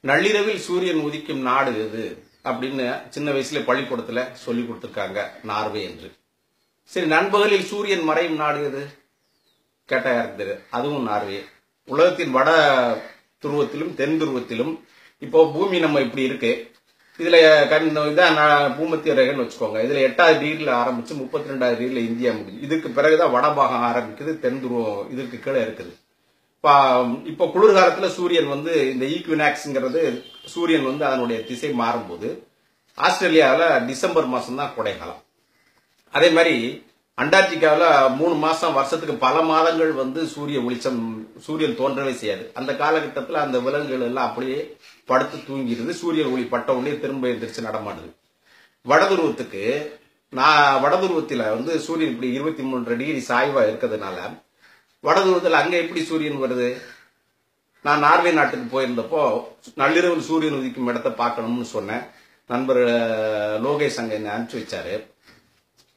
நள்ளிரவில் சூரியன் உதிக்கும் நாடு எது அப்படின்னு சின்ன வயசுல பள்ளிக்கூடத்துல சொல்லி கொடுத்திருக்காங்க, நார்வே என்று. சரி, நண்பகலில் சூரியன் மறையும் நாடு எது கேட்டா யாருக்கு தெரியாது? அதுவும் நார்வே. உலகத்தின் வட துருவத்திலும் தென் துருவத்திலும் இப்போ பூமி நம்ம இப்படி இருக்கு. இதுல இதான் பூமத்திய ரேகைன்னு வச்சுக்கோங்க. இதுல 8வது டிகிரில ஆரம்பிச்சு 32வது டிகிரில இந்தியா முடியுது. இதுக்கு பிறகுதான் வடபாகம் ஆரம்பிக்குது, தென் துருவம் இதுக்கு கீழே இருக்குது. இப்போ குளிர்காலத்துல சூரியன் இந்த ஈக்வினாக்ஸ்ங்கிறது சூரியன் அதனுடைய திசை மாறும்போது ஆஸ்திரேலியாவில் டிசம்பர் மாசம் தான் கோடைக்காலம். அதே மாதிரி அண்டார்டிகாவில் 3 மாசம் வருஷத்துக்கு பல மாதங்கள் சூரிய வெளிச்சம் சூரியன் தோன்றவே செய்யாது. அந்த காலகட்டத்தில் அந்த விலங்குகள் எல்லாம் அப்படியே படுத்து தூங்கிடுது. சூரியன் ஒளி பட்ட உடனே திரும்ப எந்திரிச்சு நடமாடுது. வடதுருவத்துக்கு வடதுருவத்தில் சூரியன் இப்படி 23 டிகிரி சாய்வா இருக்கிறதுனால வடதுருவத்தில் அங்க எப்படி சூரியன் வருது? நான் நார்வே நாட்டுக்கு போயிருந்தப்போ நள்ளிரவில் சூரியன் உதிக்கும் இடத்தை பார்க்கணும்னு சொன்னேன். நண்பர் லோகேஷ் அங்க என்ன அனுப்பிச்சு வச்சாரு.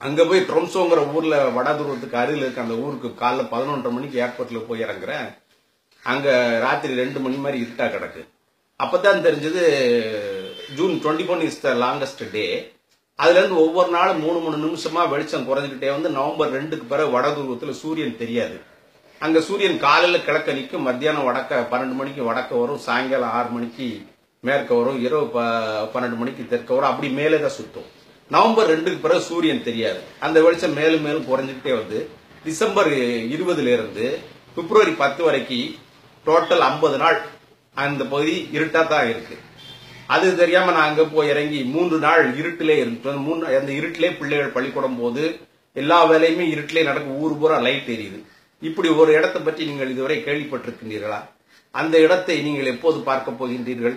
அங்க போய் ட்ரொம்சோங்கிற ஊர்ல வடதுருவத்துக்கு அருகில் இருக்க அந்த ஊருக்கு காலைல 11:30 மணிக்கு ஏர்போர்ட்ல போய் இறங்குறேன். அங்க ராத்திரி 2 மணி மாதிரி இருட்டா கிடக்கு. அப்பதான் தெரிஞ்சது ஜூன் 21 இஸ் த லாங்கஸ்ட் டே. அதுல இருந்து ஒவ்வொரு நாளும் 3 நிமிஷமா வெளிச்சம் குறைஞ்சிக்கிட்டே நவம்பர் 2க்கு பிறகு வடதுருவத்துல சூரியன் தெரியாது. அங்க சூரியன் காலையில கிழக்க நிற்கும், மத்தியானம் வடக்க 12 மணிக்கு வடக்க வரும், சாயங்காலம் 6 மணிக்கு மேற்க வரும், இரவு 12 மணிக்கு தெற்க வரும். அப்படி மேலே தான் சுத்தும். நவம்பர் 2க்கு பிறகு சூரியன் தெரியாது. அந்த வெளிச்சம் மேலும் மேலும் குறைஞ்சிக்கிட்டே டிசம்பர் 20ல இருந்து பிப்ரவரி 10 வரைக்கும் டோட்டல் 50 நாள் அந்த பகுதி இருட்டா தான் இருக்கு. அது தெரியாம நான் அங்க போய் இறங்கி 3 நாள் இருட்டிலே இருக்கு. அந்த இருட்டிலே பிள்ளைகள் பள்ளிக்கூடம் போது எல்லா வேலையுமே இருட்டிலே நடக்கும். ஊர் பூரா லைட் எரியுது. இப்படி ஒரு இடத்தை பற்றி நீங்கள் இதுவரை கேள்விப்பட்டிருக்கின்றீர்களா? அந்த இடத்தை நீங்கள் எப்போது பார்க்க போகின்றீர்கள்?